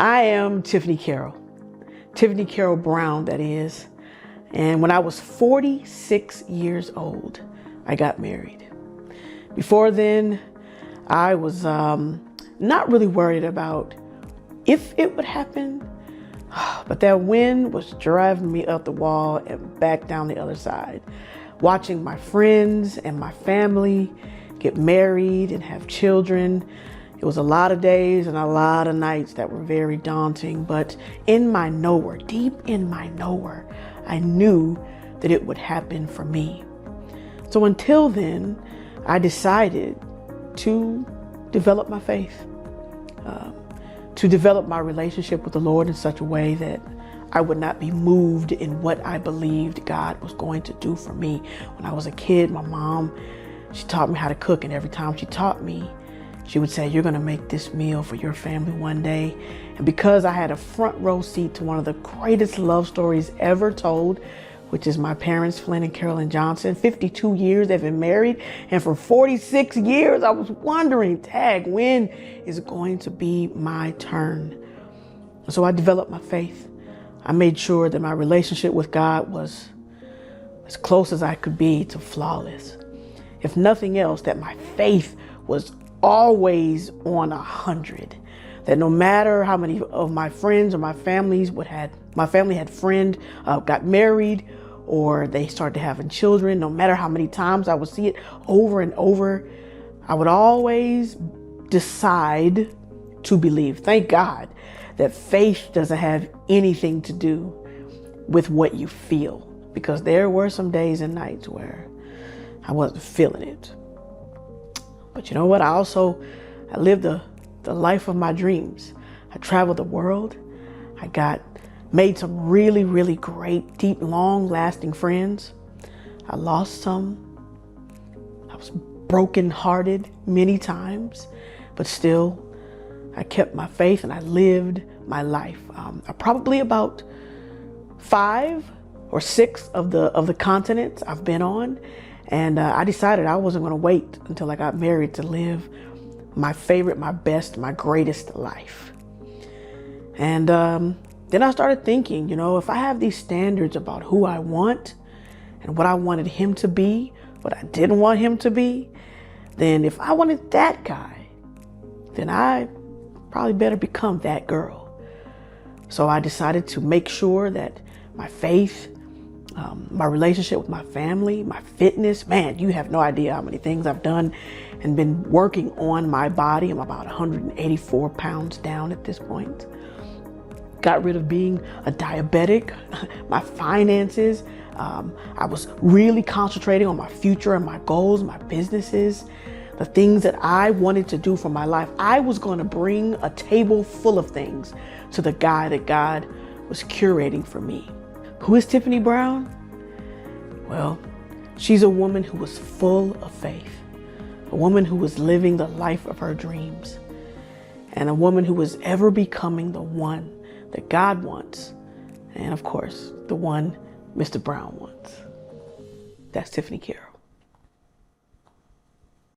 I am Tifiny Carol. Tifiny Carol Brown, that is. And when I was 46 years old, I got married. Before then, I was not really worried about if it would happen, but that wind was driving me up the wall and back down the other side. Watching my friends and my family get married and have children. It was a lot of days and a lot of nights that were very daunting, but in my nowhere, deep in my nowhere, I knew that it would happen for me. So until then, I decided to develop my faith, to develop my relationship with the Lord in such a way that I would not be moved in what I believed God was going to do for me. When I was a kid, my mom, she taught me how to cook, and every time she taught me, she would say, "You're going to make this meal for your family one day." And because I had a front row seat to one of the greatest love stories ever told, which is my parents, Flynn and Carolyn Johnson, 52 years they've been married. And for 46 years, I was wondering, tag, when is it going to be my turn? So I developed my faith. I made sure that my relationship with God was as close as I could be to flawless. If nothing else, that my faith was always on 100. That no matter how many of my friends or my family had friend got married or they started having children, no matter how many times I would see it over and over, I would always decide to believe. Thank God that faith doesn't have anything to do with what you feel, because there were some days and nights where I wasn't feeling it. But you know what? I lived the life of my dreams. I traveled the world. I made some really, really great, deep, long-lasting friends. I lost some. I was brokenhearted many times, but still, I kept my faith and I lived my life. Probably about 5 or 6 of the continents I've been on. And I decided I wasn't going to wait until I got married to live my favorite, my best, my greatest life. And then I started thinking, if I have these standards about who I want and what I wanted him to be, what I didn't want him to be, then if I wanted that guy, then I probably better become that girl. So I decided to make sure that my faith, my relationship with my family, my fitness, man, you have no idea how many things I've done and been working on my body. I'm about 184 pounds down at this point. Got rid of being a diabetic, my finances. I was really concentrating on my future and my goals, my businesses, the things that I wanted to do for my life. I was going to bring a table full of things to the guy that God was curating for me. Who is Tifiny Brown? Well, she's a woman who was full of faith, a woman who was living the life of her dreams, and a woman who was ever becoming the one that God wants, and of course, the one Mr. Brown wants. That's Tifiny Carol.